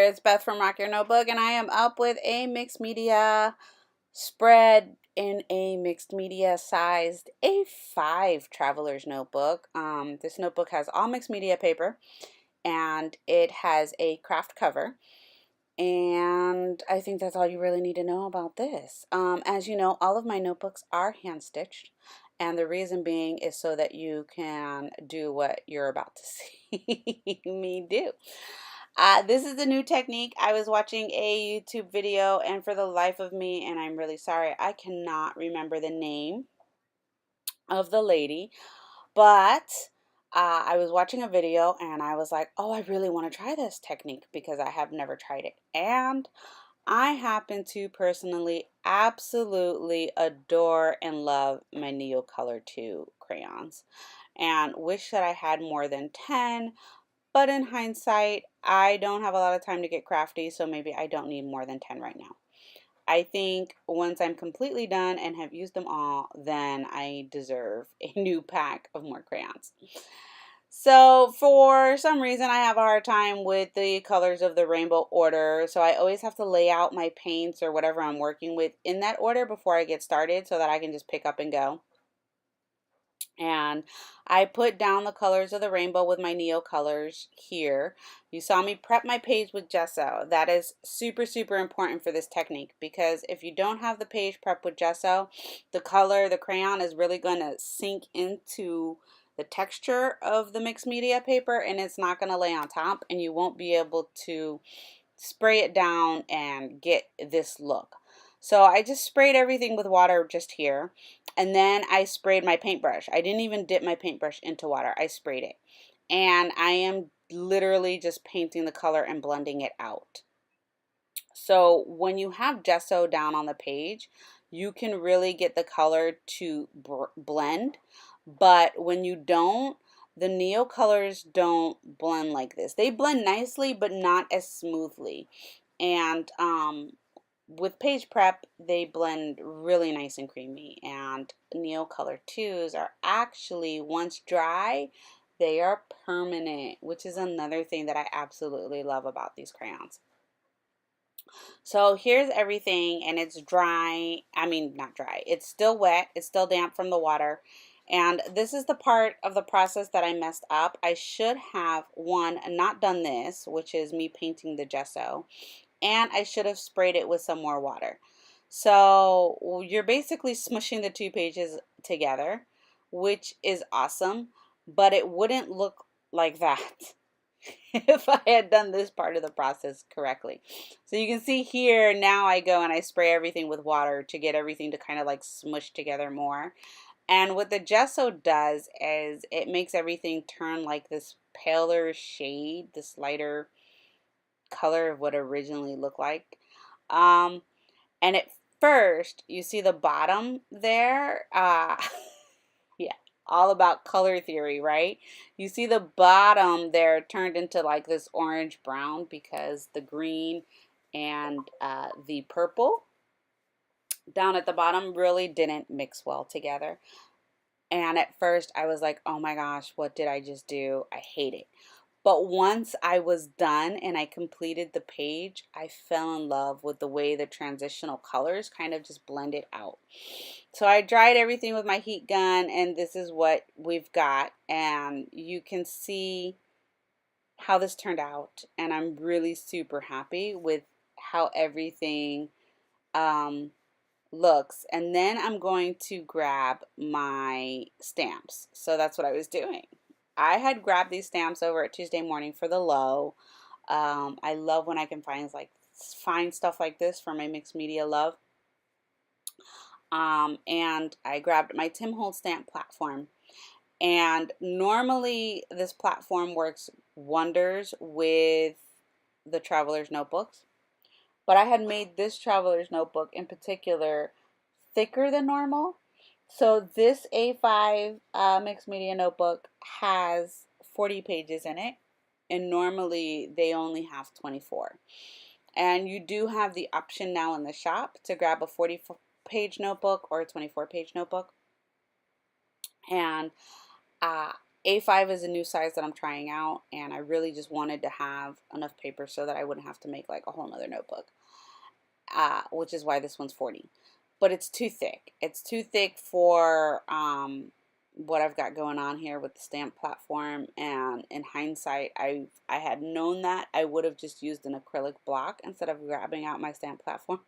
It's Beth from Rock Your Notebook, and I am up with a mixed media spread in a mixed media sized A5 traveler's notebook. This notebook has all mixed media paper and it has a craft cover. And I think that's all you really need to know about this. As you know, all of my notebooks are hand stitched, and the reason being is so that you can do what you're about to see me do. This is a new technique. I was watching a YouTube video, and for the life of me, and I'm really sorry, I cannot remember the name of the lady, but I was watching a video and I was like, oh, I really want to try this technique because I have never tried it. And I happen to personally absolutely adore and love my NeoColor 2 crayons and wish that I had more than 10. But in hindsight, I don't have a lot of time to get crafty, so maybe I don't need more than 10 right now. I think once I'm completely done and have used them all, then I deserve a new pack of more crayons. So for some reason, I have a hard time with the colors of the rainbow order. So I always have to lay out my paints or whatever I'm working with in that order before I get started so that I can just pick up and go. And I put down the colors of the rainbow with my NeoColors here. You saw me prep my page with gesso. That is super, super important for this technique because if you don't have the page prepped with gesso, the color, the crayon is really going to sink into the texture of the mixed media paper and it's not going to lay on top and you won't be able to spray it down and get this look. So I just sprayed everything with water just here. And then I sprayed my paintbrush. I didn't even dip my paintbrush into water. I sprayed it. And I am literally just painting the color and blending it out. So when you have gesso down on the page, you can really get the color to blend. But when you don't, the NeoColors don't blend like this. They blend nicely, but not as smoothly. And with page prep, they blend really nice and creamy. And NeoColor 2s are actually, once dry, they are permanent, which is another thing that I absolutely love about these crayons. So here's everything, and it's dry. I mean, not dry. It's still wet. It's still damp from the water. And this is the part of the process that I messed up. I should have, one, not done this, which is me painting the gesso. And I should have sprayed it with some more water. So you're basically smushing the two pages together, which is awesome, but it wouldn't look like that if I had done this part of the process correctly. So you can see here, now I go and I spray everything with water to get everything to kind of like smush together more. And what the gesso does is it makes everything turn like this paler shade, this lighter color of what it originally looked like. And at first, you see the bottom there. Yeah, all about color theory, right? You see the bottom there turned into like this orange brown because the green and the purple down at the bottom really didn't mix well together. And at first I was like, oh my gosh, what did I just do? I hate it. But once I was done and I completed the page, I fell in love with the way the transitional colors kind of just blended out. So I dried everything with my heat gun, and this is what we've got. And you can see how this turned out. And I'm really super happy with how everything looks. And then I'm going to grab my stamps. So that's what I was doing. I had grabbed these stamps over at Tuesday Morning for the low. I love when I can find stuff like this for my mixed media love. And I grabbed my Tim Holtz stamp platform. And normally this platform works wonders with the Traveler's Notebooks. But I had made this Traveler's Notebook in particular thicker than normal. So this A5 mixed media notebook has 40 pages in it, and normally they only have 24. And you do have the option now in the shop to grab a 40-page notebook or a 24-page notebook. And A5 is a new size that I'm trying out, and I really just wanted to have enough paper so that I wouldn't have to make like a whole nother notebook, which is why this one's 40. But it's too thick. It's too thick for what I've got going on here with the stamp platform. And in hindsight, I had known that, I would have just used an acrylic block instead of grabbing out my stamp platform.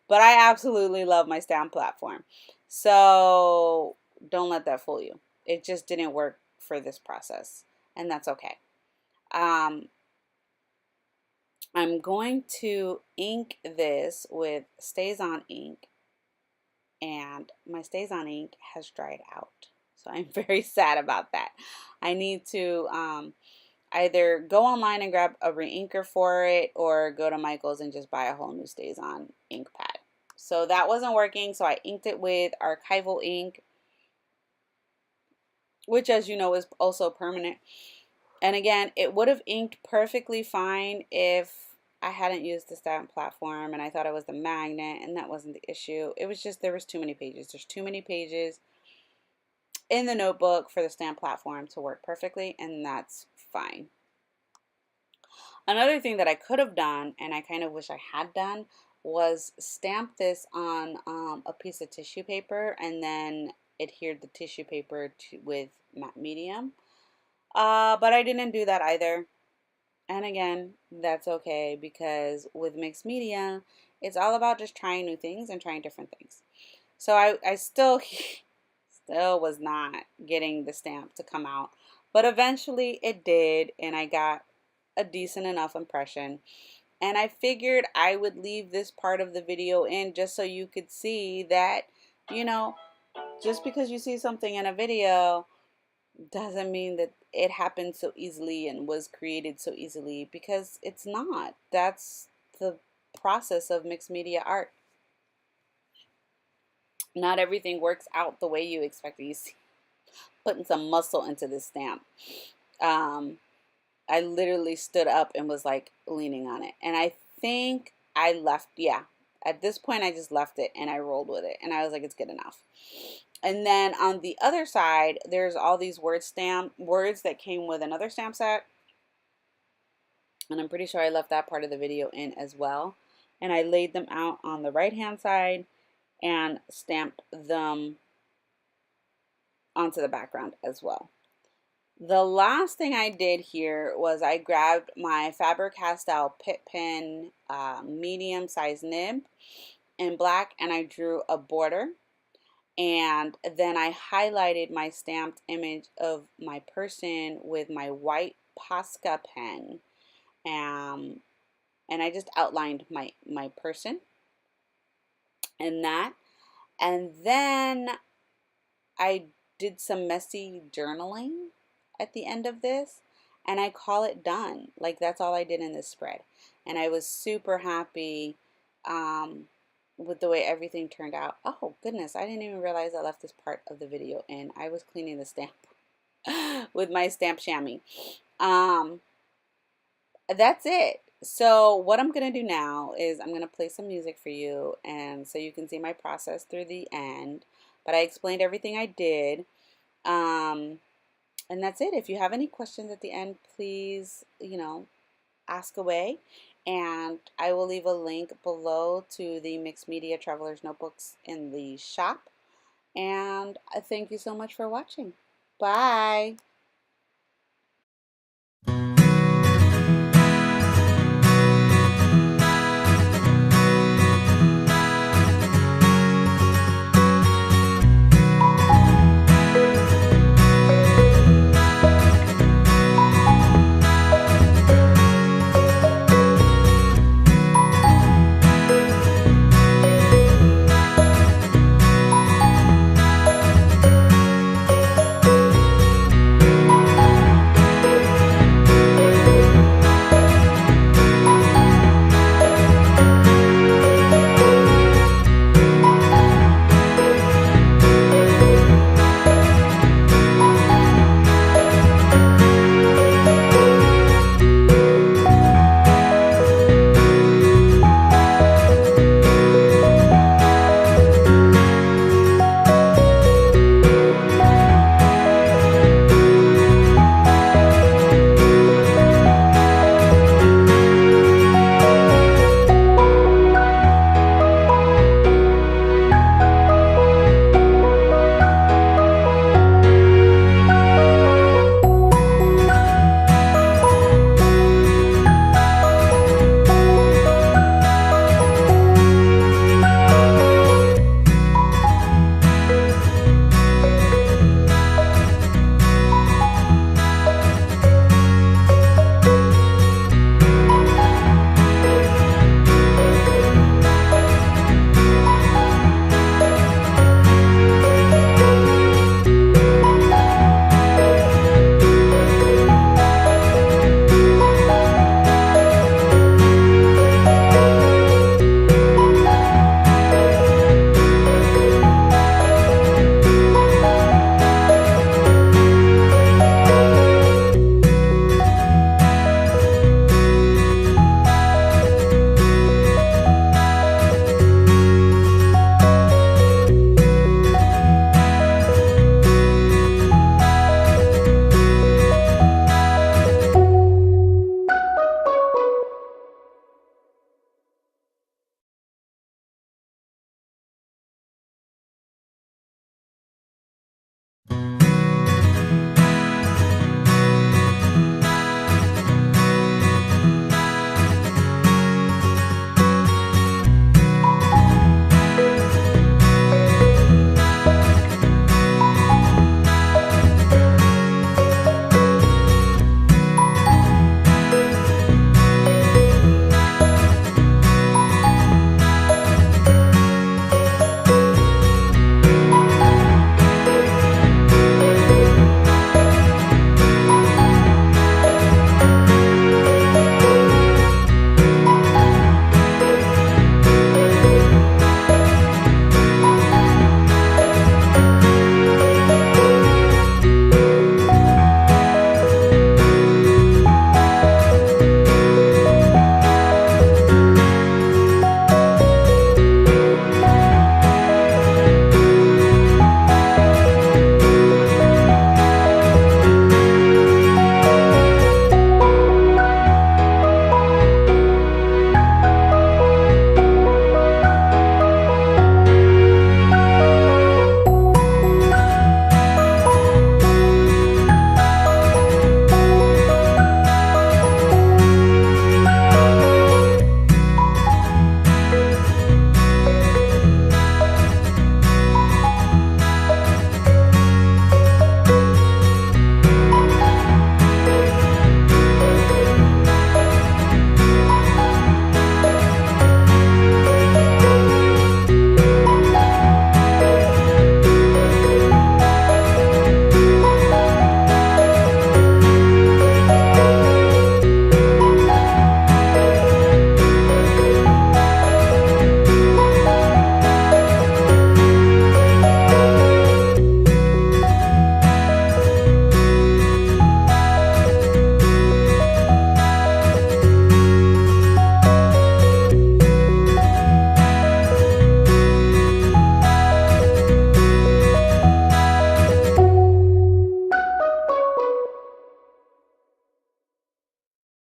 But I absolutely love my stamp platform. So don't let that fool you. It just didn't work for this process, and that's okay. I'm going to ink this with StazOn ink, and my StazOn ink has dried out. So I'm very sad about that. I need to either go online and grab a reinker for it, or go to Michael's and just buy a whole new StazOn ink pad. So that wasn't working, so I inked it with archival ink, which, as you know, is also permanent. And again, it would have inked perfectly fine if I hadn't used the stamp platform and I thought it was the magnet, and that wasn't the issue. It was just there was too many pages. There's too many pages in the notebook for the stamp platform to work perfectly, and that's fine. Another thing that I could have done, and I kind of wish I had done, was stamp this on a piece of tissue paper and then adhered the tissue paper with matte medium. But I didn't do that either. And again, that's okay, because with mixed media, it's all about just trying new things and trying different things. So I still still was not getting the stamp to come out, but eventually it did, and I got a decent enough impression. And I figured I would leave this part of the video in just so you could see that, you know, just because you see something in a video doesn't mean that it happened so easily and was created so easily, because it's not. That's the process of mixed media art. Not everything works out the way you expect. You see, putting some muscle into this stamp. I literally stood up and was like leaning on it, and I think I left, yeah, at this point I just left it and I rolled with it, and I was like, it's good enough. And then on the other side, there's all these words that came with another stamp set, and I'm pretty sure I left that part of the video in as well. And I laid them out on the right hand side and stamped them onto the background as well. The last thing I did here was I grabbed my Faber-Castell Pitt Pen medium size nib in black, and I drew a border, and then I highlighted my stamped image of my person with my white Posca pen, and I just outlined my person and that, and then I did some messy journaling at the end of this, and I call it done. Like, that's all I did in this spread, and I was super happy with the way everything turned out. Oh goodness, I didn't even realize I left this part of the video in. I was cleaning the stamp with my stamp chamois. That's it. So what I'm gonna do now is I'm gonna play some music for you, and so you can see my process through the end. But I explained everything I did. And that's it. If you have any questions at the end, please, ask away. And I will leave a link below to the Mixed Media Traveler's Notebooks in the shop. And I thank you so much for watching. Bye.